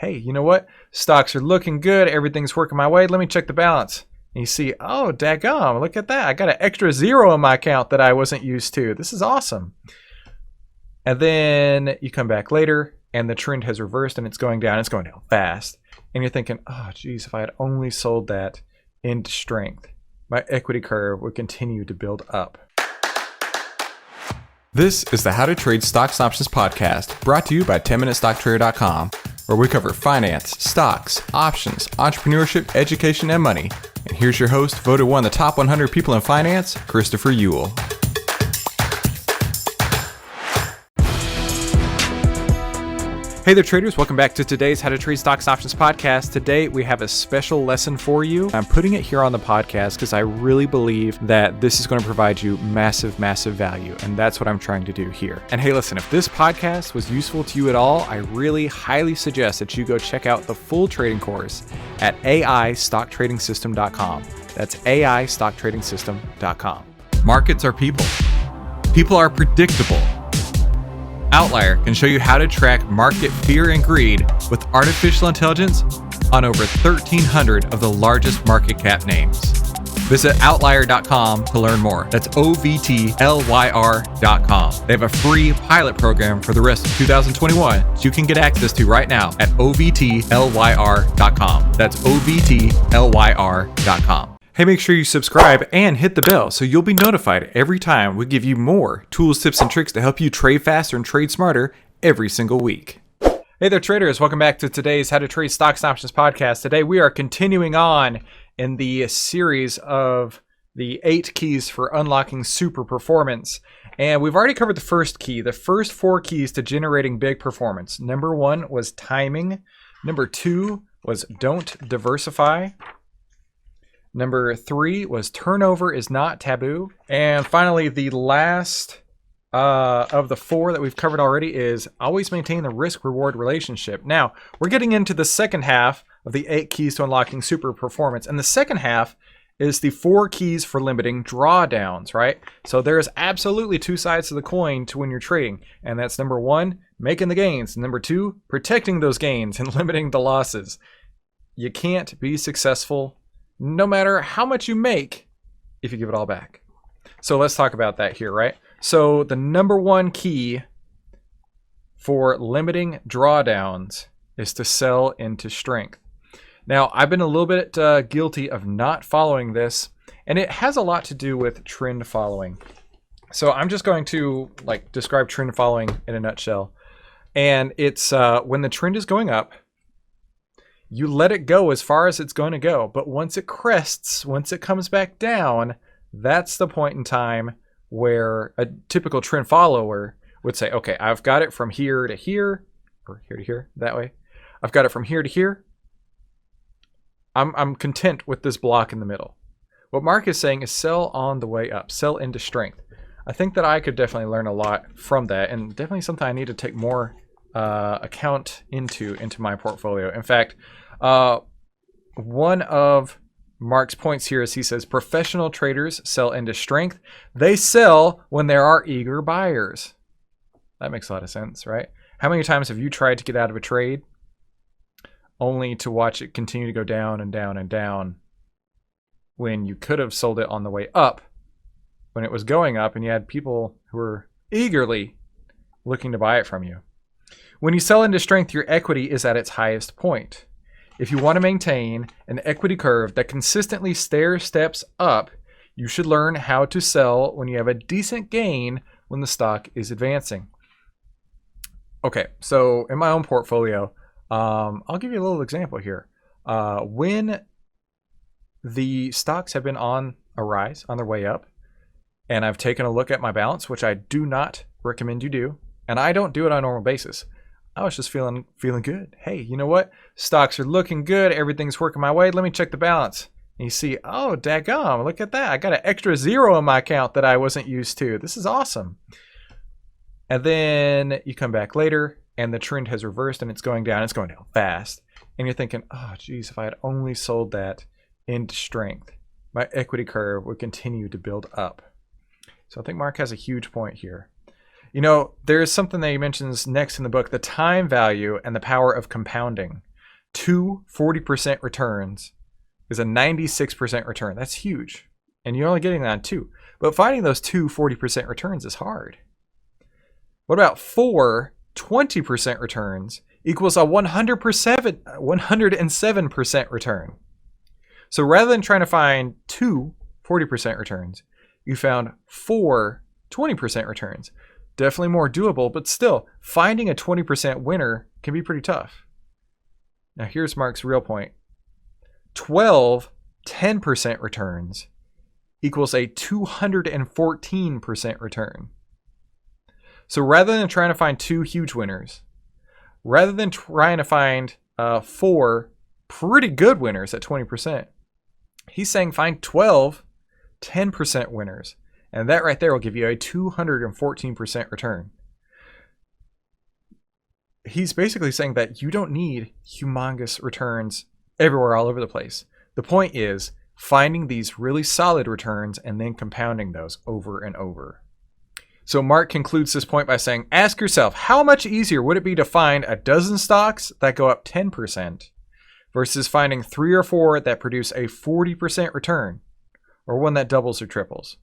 hey, you know what? Stocks are looking good. Everything's working my way. Let me check the balance. And you see, oh, daggum, look at that. I got an extra zero in my account that I wasn't used to. This is awesome. And then you come back later and the trend has reversed and it's going down. It's going down fast. And you're thinking, oh, geez, if I had only sold that into strength, my equity curve would continue to build up. This is the How to Trade Stocks and Options podcast, brought to you by 10MinuteStockTrader.com, where we cover finance, stocks, options, entrepreneurship, education, and money. And here's your host, voted one of the top 100 people in finance, Christopher Ewell. Hey there, traders. Welcome back to today's How to Trade Stocks and Options podcast. Today, we have a special lesson for you. I'm putting it here on the podcast because I really believe that this is going to provide you massive, massive value. And that's what I'm trying to do here. And hey, listen, if this podcast was useful to you at all, I really highly suggest that you go check out the full trading course at AIStockTradingSystem.com. That's AIStockTradingSystem.com. Markets are people. People are predictable. Outlier can show you how to track market fear and greed with artificial intelligence on over 1,300 of the largest market cap names. Visit outlier.com to learn more. That's OVTLYR.com. They have a free pilot program for the rest of 2021, so you can get access to right now at OVTLYR.com. That's OVTLYR.com. Hey, make sure you subscribe and hit the bell so you'll be notified every time we give you more tools, tips, and tricks to help you trade faster and trade smarter every single week. Hey there, traders. Welcome back to today's How to Trade Stocks and Options podcast. Today, we are continuing on in the series of the 8 keys for unlocking super performance. And we've already covered the first key, the first 4 keys to generating big performance. Number 1 was timing. Number 2 was don't diversify. Number 3 was turnover is not taboo. And finally, the last of the 4 that we've covered already is always maintain the risk-reward relationship. Now, we're getting into the second half of the 8 keys to unlocking super performance. And the second half is the 4 keys for limiting drawdowns, right? So there's absolutely 2 sides to the coin to when you're trading. And that's number 1, making the gains. And number 2, protecting those gains and limiting the losses. You can't be successful no matter how much you make if you give it all back. So let's talk about that here, right? So the number 1 key for limiting drawdowns is to sell into strength. Now, I've been a little bit guilty of not following this, and it has a lot to do with trend following. So I'm just going to describe trend following in a nutshell. And it's when the trend is going up, you let it go as far as it's going to go. But once it crests, once it comes back down, that's the point in time where a typical trend follower would say, okay, I've got it from here to here, or here to here, that way. I've got it from here to here. I'm content with this block in the middle. What Mark is saying is sell on the way up, sell into strength. I think that I could definitely learn a lot from that, and definitely something I need to take more account into my portfolio. In fact, one of Mark's points here is he says professional traders sell into strength. They sell when there are eager buyers. That makes a lot of sense, right? How many times have you tried to get out of a trade only to watch it continue to go down and down and down when you could have sold it on the way up when it was going up and you had people who were eagerly looking to buy it from you? When you sell into strength, your equity is at its highest point. If you want to maintain an equity curve that consistently stair steps up, you should learn how to sell when you have a decent gain when the stock is advancing. Okay, so in my own portfolio, I'll give you a little example here. When the stocks have been on a rise, on their way up, and I've taken a look at my balance, which I do not recommend you do, and I don't do it on a normal basis. I was just feeling good. Hey, you know what? Stocks are looking good. Everything's working my way. Let me check the balance. And you see, oh, daggum, look at that. I got an extra zero in my account that I wasn't used to. This is awesome. And then you come back later and the trend has reversed and it's going down. It's going down fast. And you're thinking, oh, geez, if I had only sold that into strength, my equity curve would continue to build up. So I think Mark has a huge point here. You know, there's something that he mentions next in the book, the time value and the power of compounding. two 40% returns is a 96% return. That's huge. And you're only getting that on 2. But finding those two 40% returns is hard. What about 4 20% returns equals a 107% return? So rather than trying to find two 40% returns, you found 4 20% returns. Definitely more doable, but still, finding a 20% winner can be pretty tough. Now here's Mark's real point. 12 10% returns equals a 214% return. So rather than trying to find 2 huge winners, rather than trying to find 4 pretty good winners at 20%, he's saying find 12 10% winners. And that right there will give you a 214% return. He's basically saying that you don't need humongous returns everywhere all over the place. The point is finding these really solid returns and then compounding those over and over. So Mark concludes this point by saying, ask yourself, how much easier would it be to find a dozen stocks that go up 10% versus finding 3 or 4 that produce a 40% return, or one that doubles or triples?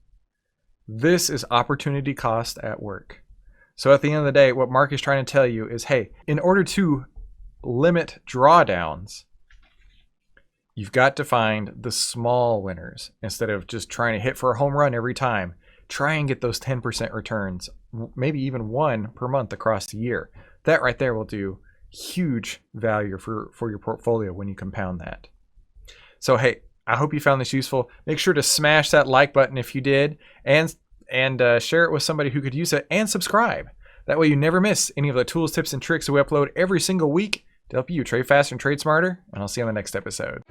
This is opportunity cost at work. So at the end of the day, what Mark is trying to tell you is, hey, in order to limit drawdowns, you've got to find the small winners instead of just trying to hit for a home run every time. Try and get those 10% returns, maybe even 1 per month across the year. That right there will do huge value for your portfolio when you compound that. So hey, I hope you found this useful. Make sure to smash that like button if you did, and share it with somebody who could use it, and subscribe. That way you never miss any of the tools, tips, and tricks that we upload every single week to help you trade faster and trade smarter. And I'll see you on the next episode.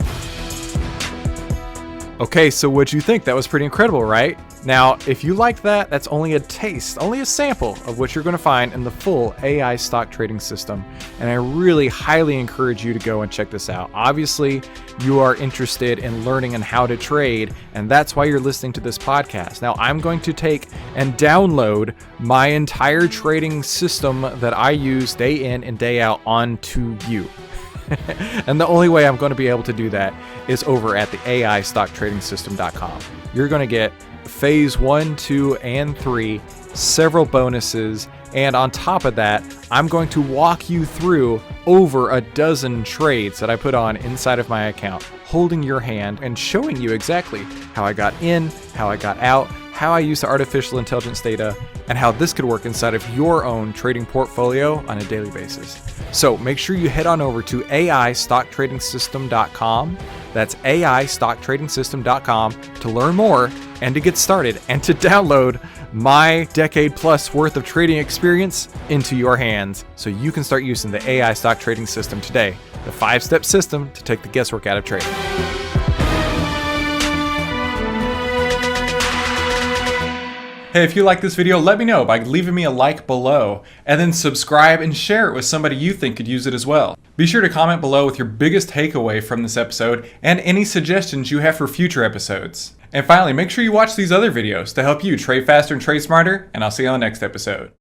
Okay, so what'd you think? That was pretty incredible, right? Now, if you liked that, that's only a taste, only a sample of what you're going to find in the full AI stock trading system. And I really highly encourage you to go and check this out. Obviously, you are interested in learning on how to trade, and that's why you're listening to this podcast. Now, I'm going to take and download my entire trading system that I use day in and day out onto you. And the only way I'm going to be able to do that is over at the AIStockTradingSystem.com. You're going to get phase 1, 2, and 3, several bonuses, and on top of that, I'm going to walk you through over a dozen trades that I put on inside of my account, holding your hand and showing you exactly how I got in, how I got out, how I use the artificial intelligence data, and how this could work inside of your own trading portfolio on a daily basis. So make sure you head on over to AIStockTradingSystem.com. That's AIStockTradingSystem.com to learn more and to get started and to download my decade plus worth of trading experience into your hands so you can start using the AI stock trading system today, the 5-step system to take the guesswork out of trading. Hey, if you like this video, let me know by leaving me a like below, and then subscribe and share it with somebody you think could use it as well. Be sure to comment below with your biggest takeaway from this episode and any suggestions you have for future episodes. And finally, make sure you watch these other videos to help you trade faster and trade smarter, and I'll see you on the next episode.